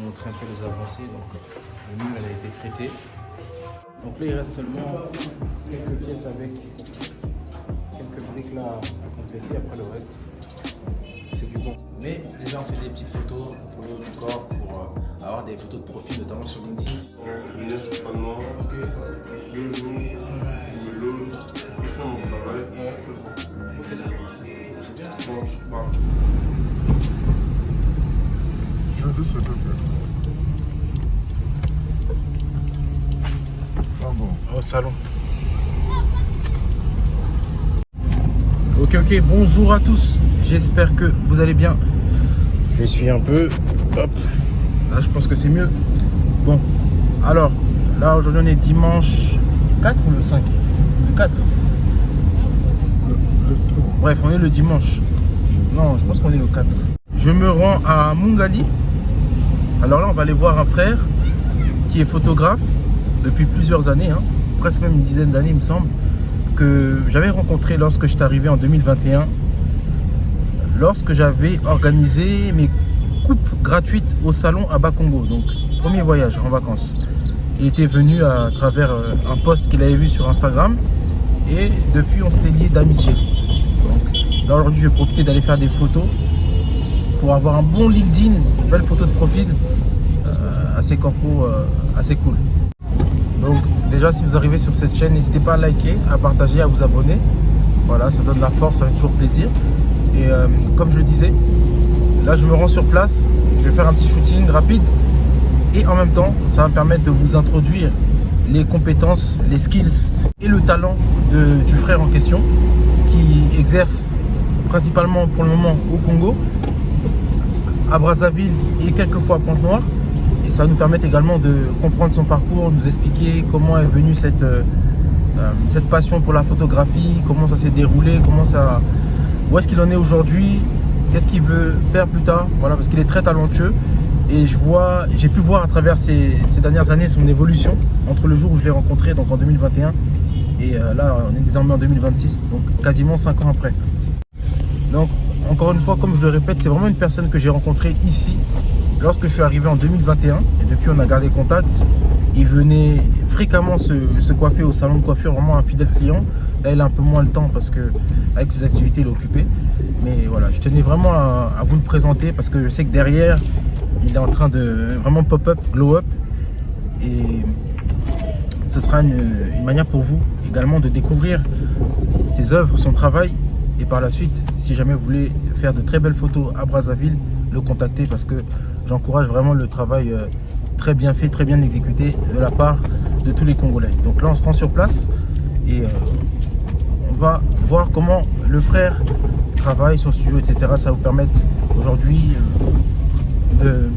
vous montrer un peu les avancées. Donc, le mur elle a été traité. Donc là, il reste seulement quelques pièces avec quelques briques là à compléter. Après le reste, c'est du bon. Mais déjà, on fait des petites photos pour le haut du corps, pour avoir des photos de profil, notamment sur LinkedIn. Je laisse pas noir. Ok. 2 jours, je me loge, je fais mon travail. Ouais. C'est bon. Bon, je pars. Je veux ce que faire. Ah bon. Au salon. Ok, bonjour à tous. J'espère que vous allez bien. Je vais essuyer un peu. Hop. Là, je pense que c'est mieux. Bon, alors, là, aujourd'hui, on est dimanche 4 ou le 5 ? Le 4. Bref, on est le dimanche. Non, je pense qu'on est le 4. Je me rends à Mungali. Alors là, on va aller voir un frère qui est photographe depuis plusieurs années, hein, presque même une dizaine d'années, il me semble, que j'avais rencontré lorsque j'étais arrivé en 2021, lorsque j'avais organisé mes coupes gratuites au salon à Bakongo, donc premier voyage en vacances. Il était venu à travers un post qu'il avait vu sur Instagram et depuis on s'était liés d'amitié. Donc là aujourd'hui je vais profiter d'aller faire des photos pour avoir un bon LinkedIn, une belle photo de profil assez corpo, assez cool. Donc déjà si vous arrivez sur cette chaîne, n'hésitez pas à liker, à partager, à vous abonner. Voilà, ça donne la force, ça fait toujours plaisir. Et comme je le disais, là je me rends sur place, je vais faire un petit shooting rapide. Et en même temps, ça va me permettre de vous introduire les compétences, les skills et le talent du frère en question qui exerce principalement pour le moment au Congo, à Brazzaville et quelquefois à Pointe-Noire. Et ça va nous permettre également de comprendre son parcours, nous expliquer comment est venue cette passion pour la photographie, comment ça s'est déroulé, où est-ce qu'il en est aujourd'hui, qu'est-ce qu'il veut faire plus tard. Voilà, parce qu'il est très talentueux. Et j'ai pu voir à travers ces dernières années son évolution entre le jour où je l'ai rencontré, donc en 2021, et là on est désormais en 2026, donc quasiment 5 ans après. Donc encore une fois, comme je le répète, c'est vraiment une personne que j'ai rencontrée ici lorsque je suis arrivé en 2021, et depuis on a gardé contact. Il venait fréquemment se coiffer au salon de coiffure, vraiment un fidèle client. Là il a un peu moins le temps parce que avec ses activités il est occupé, mais voilà, je tenais vraiment à vous le présenter parce que je sais que derrière il est en train de vraiment pop-up, glow-up, et ce sera une manière pour vous également de découvrir ses œuvres, son travail, et par la suite, si jamais vous voulez faire de très belles photos à Brazzaville, le contacter parce que j'encourage vraiment le travail très bien fait, très bien exécuté de la part de tous les Congolais. Donc là on se rend sur place et on va voir comment le frère travaille, son studio, etc. Ça va vous permettre aujourd'hui de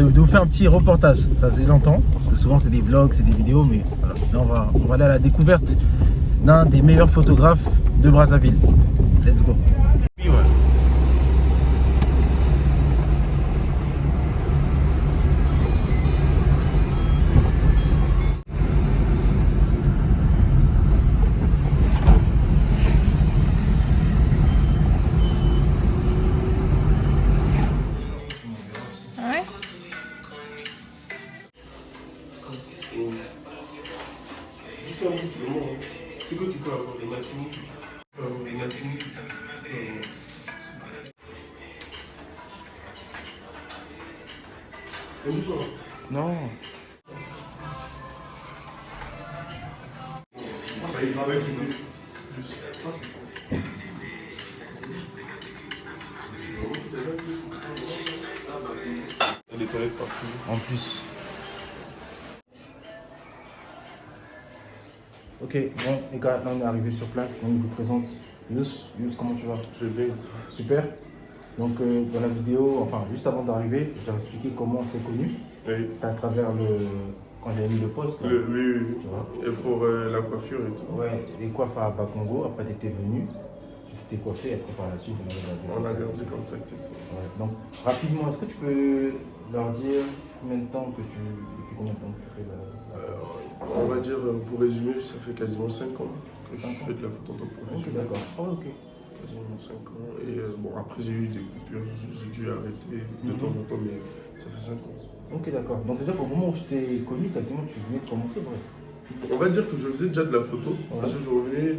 vous faire un petit reportage. Ça faisait longtemps, parce que souvent c'est des vlogs, c'est des vidéos, mais voilà. Là on va aller à la découverte d'un des meilleurs photographes de Brazzaville. Let's go. Juste un bout, c'est bon. C'est que tu peux avoir les Latini. Les Latini. Non. Il travaille plus. Il y a des toilettes partout. En plus. Ok, bon les gars, là on est arrivé sur place, donc je vous présente Yous. Yous, comment tu vas? Je vais. Super. Donc dans la vidéo, enfin juste avant d'arriver, je t'ai expliqué comment on s'est connu. Oui. C'était à travers quand j'avais mis le poste. Là. Oui. Tu vois? Et pour la coiffure et tout. Ouais, les coiffes à Bakongo, après tu étais venu, tu t'étais coiffé, et après par la suite On a gardé contact et tout. Ouais. Donc rapidement, est-ce que tu peux leur dire combien de temps depuis combien de temps que tu fais On va dire, pour résumer, ça fait quasiment 5 ans que je fais de la photo de professionnel. Ok, d'accord. Oh, ok. quasiment 5 ans. Et bon, après, j'ai eu des coupures, j'ai dû arrêter de temps en temps, mais ça fait 5 ans. Ok, d'accord. Donc c'est-à-dire qu'au moment où je t'ai connu, quasiment tu venais de commencer, bref. On va dire que je faisais déjà de la photo, parce que je revenais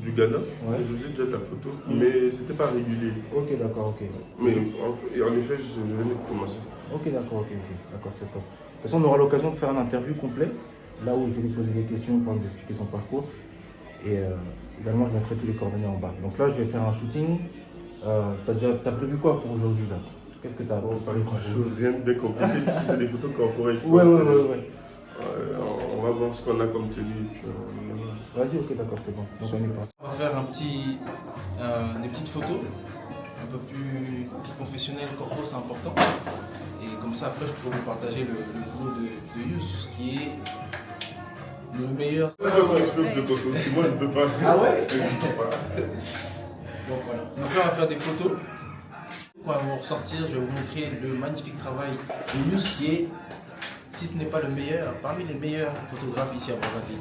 du Ghana, et je faisais déjà de la photo, mais c'était pas régulier. Ok, d'accord, ok. Mais en effet, je venais de commencer. Ok, d'accord, ok, d'accord, c'est top. De toute façon, on aura l'occasion de faire une interview complète, là où je vais lui poser des questions pour nous expliquer son parcours. Et également, je mettrai tous les coordonnées en bas. Donc là, je vais faire un shooting. T'as prévu quoi pour aujourd'hui là? Qu'est-ce que t'as préparé pour Chose rien de bien compliqué, si c'est des photos corporelles. Ouais. On va voir ce qu'on a comme tenue. Vas-y, ok, d'accord, c'est bon. Donc on est parti. On va faire des petites photos, un peu plus confessionnelles, corpo, c'est important. Et comme ça, après, je pourrais vous partager le boulot de Yous, qui est le meilleur. Moi, je ne peux pas. Ah ouais? Je peux pas. Donc voilà. Donc là, on va faire des photos. Pour vous ressortir, je vais vous montrer le magnifique travail de Yous, qui est, si ce n'est pas le meilleur, parmi les meilleurs photographes ici à Brazzaville.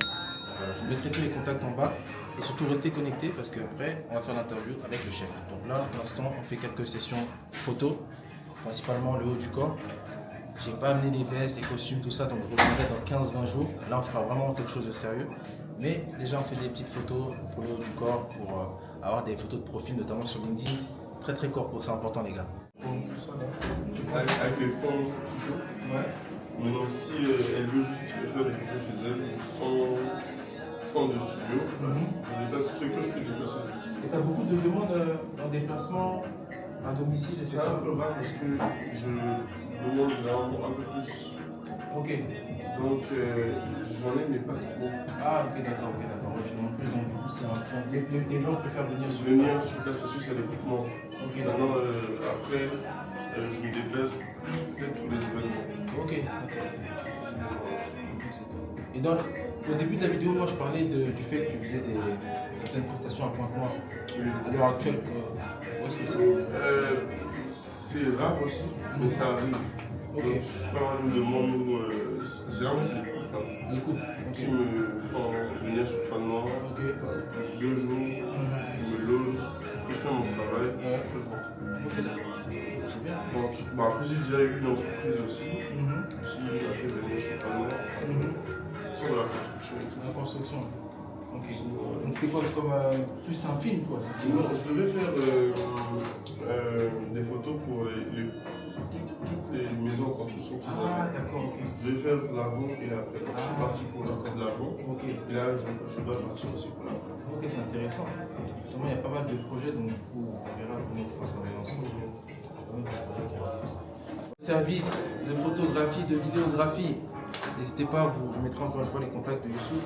Voilà, je vous mettrai tous les contacts en bas et surtout restez connectés parce qu'après on va faire l'interview avec le chef. Donc là pour l'instant on fait quelques sessions photos, principalement le haut du corps. J'ai pas amené les vestes, les costumes, tout ça, donc je reviendrai dans 15-20 jours. Là on fera vraiment quelque chose de sérieux. Mais déjà on fait des petites photos pour le haut du corps, pour avoir des photos de profil, notamment sur LinkedIn. Très corpo, c'est important les gars. Tout ça là, avec les fonds qu'il faut. Ouais. Maintenant, si elle veut juste faire des photos chez elle, sans fond de studio, je déplace ce que je peux déplacer. Et t'as beaucoup de demandes en déplacement à domicile, C'est etc. un peu rare parce que je demande vraiment un peu plus. Ok. Donc j'en ai mais pas trop. Ah ok, d'accord, ouais, je demande plus, donc du coup c'est un train. Les gens préfèrent venir sur Venir sur place parce que c'est l'équipement. Ok, Maintenant, après, je me déplace plus peut-être pour les événements. Ok. Et donc, au début de la vidéo, moi je parlais du fait que tu faisais certaines prestations à Pointe-Noire. À l'heure actuelle, où est-ce que c'est C'est rare aussi, mais ça arrive. Ok. Donc, je parle de demande où généralement c'est Les couples. qui me font venir sur Pointe-Noire Ok. 2 jours, je me loge, je fais mon travail, Ouais. après je rentre. Ok, d'accord. C'est bien. Donc, bon, après j'ai déjà eu une entreprise aussi qui m'a fait venir sur Pointe-Noire sur la construction et tout. La construction. Ok. Donc c'est quoi comme plus un film quoi? Non, je devais faire des photos pour toutes les maisons en construction qu'ils Ah avaient. d'accord, ok. Je vais faire l'avant et l'après. Donc, je suis parti pour l'avant. Ok. Et là, je dois partir aussi pour l'après. Ok, c'est intéressant. Justement, il y a pas mal de projets, donc du coup, on verra comment on pourra travailler ensemble. Service de photographie, de vidéographie. N'hésitez pas, je mettrai encore une fois les contacts de Youssouf.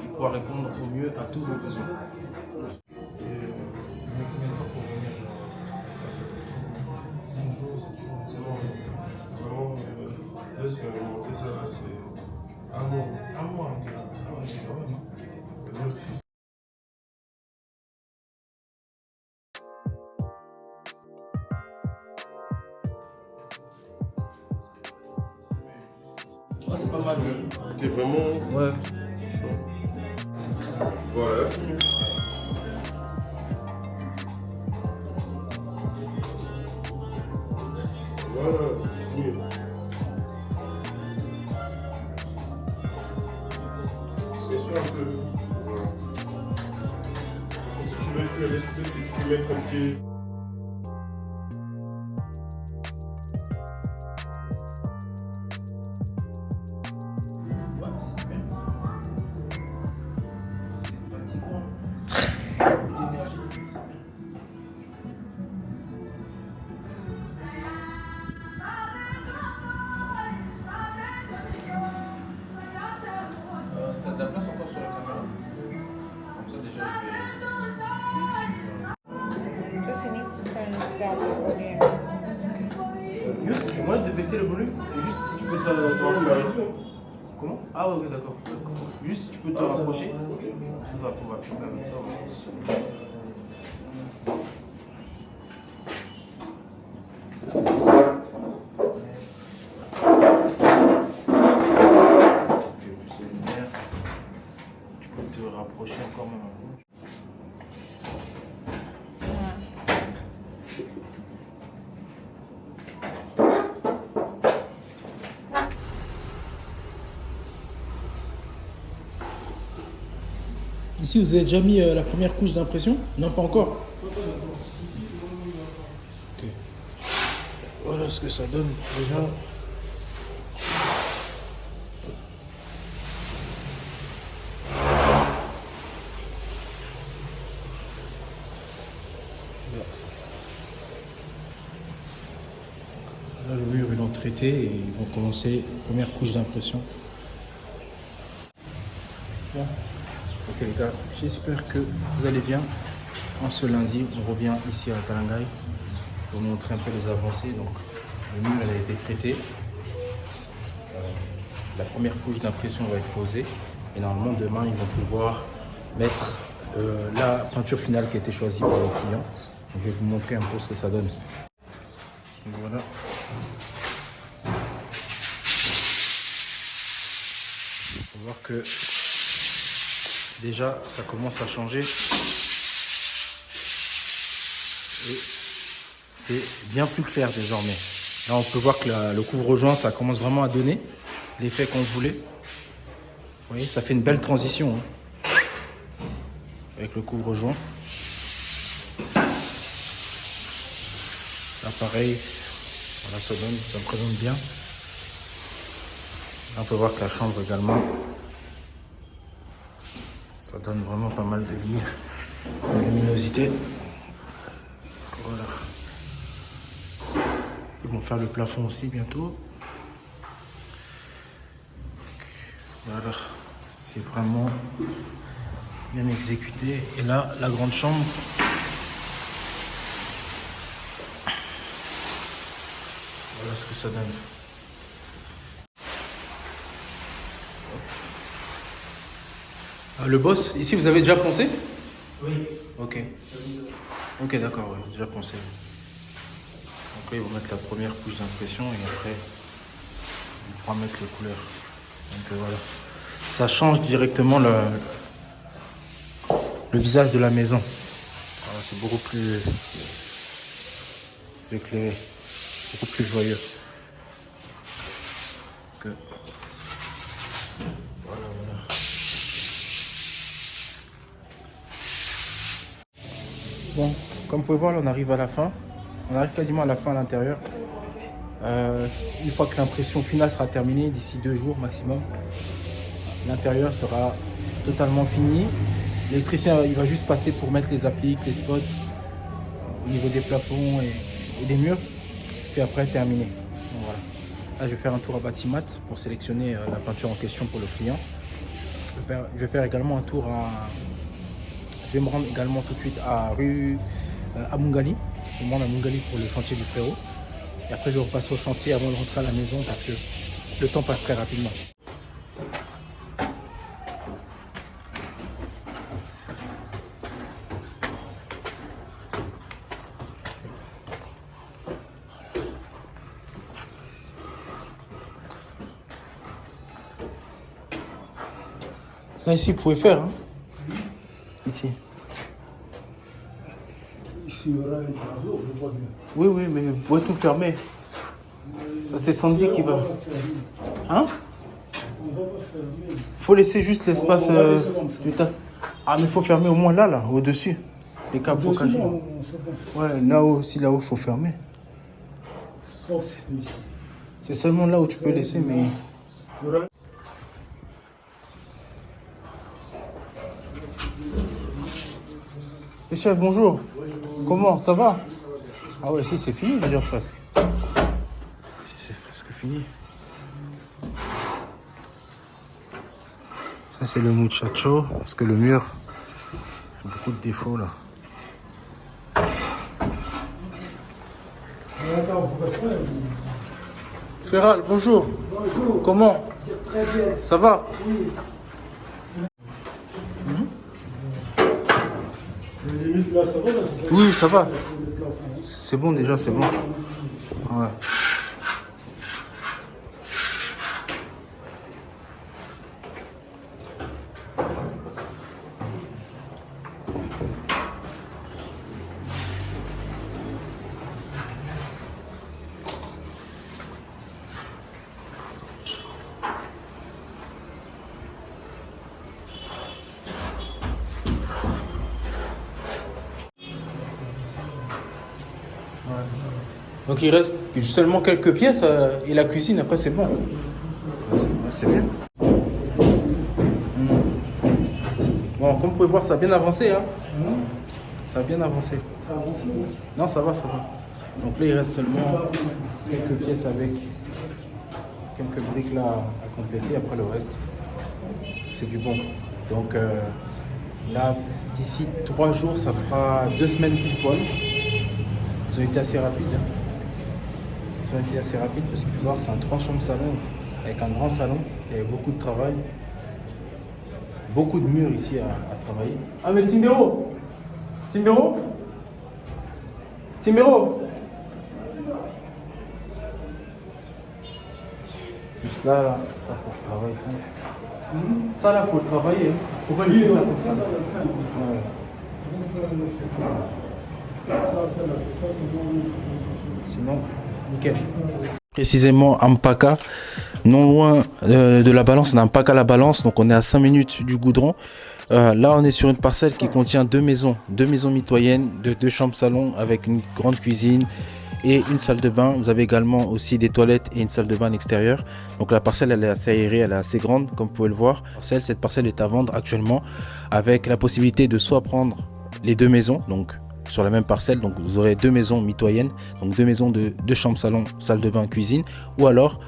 Il pourra répondre au mieux à tous vos besoins. Vraiment, laisse monter ça là, c'est un mois. Un mois, ok. Ah ouais, c'est quand même. C'est-à-dire si Ouais, c'est pas mal. t'es vraiment. Ouais. Voilà, c'est mieux. Voilà, c'est mieux. Bien sûr, un peu. Voilà. Donc, si tu veux faire l'espèce que tu peux mettre un pied. T'as de la place encore sur la caméra? Comme ça déjà Just he needs to turn his value over there. Yous, j'ai moyen de baisser le volume? Et juste si tu peux te rapprocher. Comment? Ah ouais, ok, d'accord. Juste si tu peux te rapprocher. Ça va, on va filmer avec ça. Tu peux te rapprocher encore même un peu. Ici, vous avez déjà mis la première couche d'impression? Non, pas encore. Ok. Voilà ce que ça donne déjà. Là, le mur, ils l'ont traité et ils vont commencer première couche d'impression. Bon. Ok les gars, j'espère que vous allez bien. En ce lundi, on revient ici à Talangai pour vous montrer un peu les avancées. Donc, le mur elle a été traité. La première couche d'impression va être posée. Et normalement, demain, ils vont pouvoir mettre la peinture finale qui a été choisie par le client. Donc, je vais vous montrer un peu ce que ça donne. Donc, voilà. On peut voir que déjà, ça commence à changer. Et c'est bien plus clair désormais. Là, on peut voir que le couvre-joint, ça commence vraiment à donner l'effet qu'on voulait. Vous voyez, ça fait une belle transition hein, avec le couvre-joint. Là, pareil, voilà, ça me présente bien. Là, on peut voir que la chambre également, ça donne vraiment pas mal de lumière, de luminosité. Voilà. Ils vont faire le plafond aussi bientôt. Voilà, c'est vraiment bien exécuté. Et là, la grande chambre. Voilà ce que ça donne. Le boss, ici vous avez déjà pensé? Oui. Ok. Ok, d'accord, oui, déjà pensé. Après, ils vont mettre la première couche d'impression et après, ils pourront mettre les couleurs. Donc voilà. Ça change directement le visage de la maison. Voilà, c'est beaucoup plus éclairé, beaucoup plus joyeux. Que... Voilà, voilà. Bon, comme vous pouvez voir, là, on arrive à la fin. On arrive quasiment à la fin à l'intérieur. Une fois que l'impression finale sera terminée, d'ici 2 jours maximum, l'intérieur sera totalement fini. L'électricien, il va juste passer pour mettre les appliques, les spots au niveau des plafonds et des murs. Puis après, terminé. Donc, voilà. Là, je vais faire un tour à Batimat pour sélectionner la peinture en question pour le client. Je vais faire également un tour à... Je vais me rendre également tout de suite à rue à Mungali. Je me rends à Mungali pour le chantier du frérot. Et après, je repasse au chantier avant de rentrer à la maison parce que le temps passe très rapidement. Là, ici, vous pouvez faire. Hein. Ici. Ici, il y aura un tableau, je vois bien. Oui, oui, mais vous pouvez tout fermer. Ça, c'est Sandy qui va. Hein? On va pas fermer. Faut laisser juste l'espace. On va laisser comme ça. Ah, mais il faut fermer au moins là, au-dessus. Les câbles focalisés. Ouais, là-haut, si là-haut, il faut fermer. Sauf ici. C'est seulement là où tu peux laisser, mais. Il y aura... Le chef, bonjour. Comment? Ça va? Ah ouais, si, c'est fini déjà presque. Si, c'est presque fini. Ça, c'est le muchacho, parce que le mur, il y a beaucoup de défauts là. Féral, bonjour. Bonjour. Comment? Très bien. Ça va? Oui. Limite là, ça va, là, Oui, ça va. le plafond, hein. C'est bon déjà, c'est bon. Ouais. Donc il reste seulement quelques pièces et la cuisine, après c'est bon. C'est bien. Bon, comme vous pouvez voir, ça a bien avancé. Hein. Ça a bien avancé. Ça avance, non? Non, ça va, ça va. Donc là, il reste seulement quelques pièces avec quelques briques là à compléter. Après le reste, c'est du bon. Donc là, d'ici 3 jours, ça fera 2 semaines pile poil. Ils ont été assez rapides. Hein. Ils ont été assez rapides parce qu'il faut savoir que c'est un 3 chambres salon avec un grand salon. Il y avait beaucoup de travail. Beaucoup de murs ici à travailler. Ah mais Timbero, juste là, ça faut le travail ça. Ça là faut le travailler. Faut pas laisser ça comme ça. Ouais. Sinon, nickel. Précisément à Mpaka, non loin de la balance, on a Mpaka la balance, donc on est à 5 minutes du goudron. Là on est sur une parcelle qui contient 2 maisons mitoyennes, de 2 chambres salon avec une grande cuisine et une salle de bain. Vous avez également aussi des toilettes et une salle de bain à l'extérieur. Donc la parcelle elle est assez aérée, elle est assez grande comme vous pouvez le voir. Cette parcelle est à vendre actuellement avec la possibilité de soit prendre les 2 maisons, donc sur la même parcelle, donc vous aurez 2 maisons mitoyennes, donc 2 maisons de 2 chambres salon, salle de bain, cuisine, ou alors,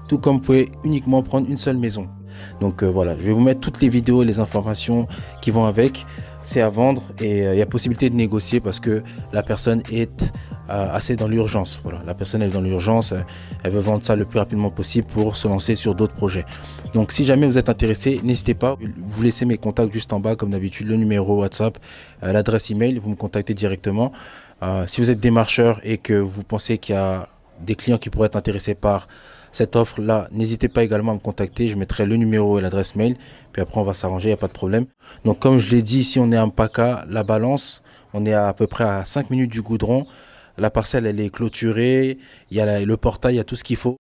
tout comme vous pouvez uniquement prendre une seule maison. Donc voilà, je vais vous mettre toutes les vidéos, les informations qui vont avec. C'est à vendre et il y a possibilité de négocier parce que la personne est assez dans l'urgence. Voilà, la personne est dans l'urgence, elle veut vendre ça le plus rapidement possible pour se lancer sur d'autres projets. Donc si jamais vous êtes intéressé, n'hésitez pas, vous laissez mes contacts juste en bas comme d'habitude, le numéro WhatsApp, l'adresse email, vous me contactez directement. Si vous êtes démarcheur et que vous pensez qu'il y a des clients qui pourraient être intéressés par cette offre-là, n'hésitez pas également à me contacter, je mettrai le numéro et l'adresse mail, puis après on va s'arranger, il n'y a pas de problème. Donc comme je l'ai dit, ici on est à Mpaka, la balance, on est à peu près à 5 minutes du goudron, la parcelle elle est clôturée, il y a le portail, il y a tout ce qu'il faut.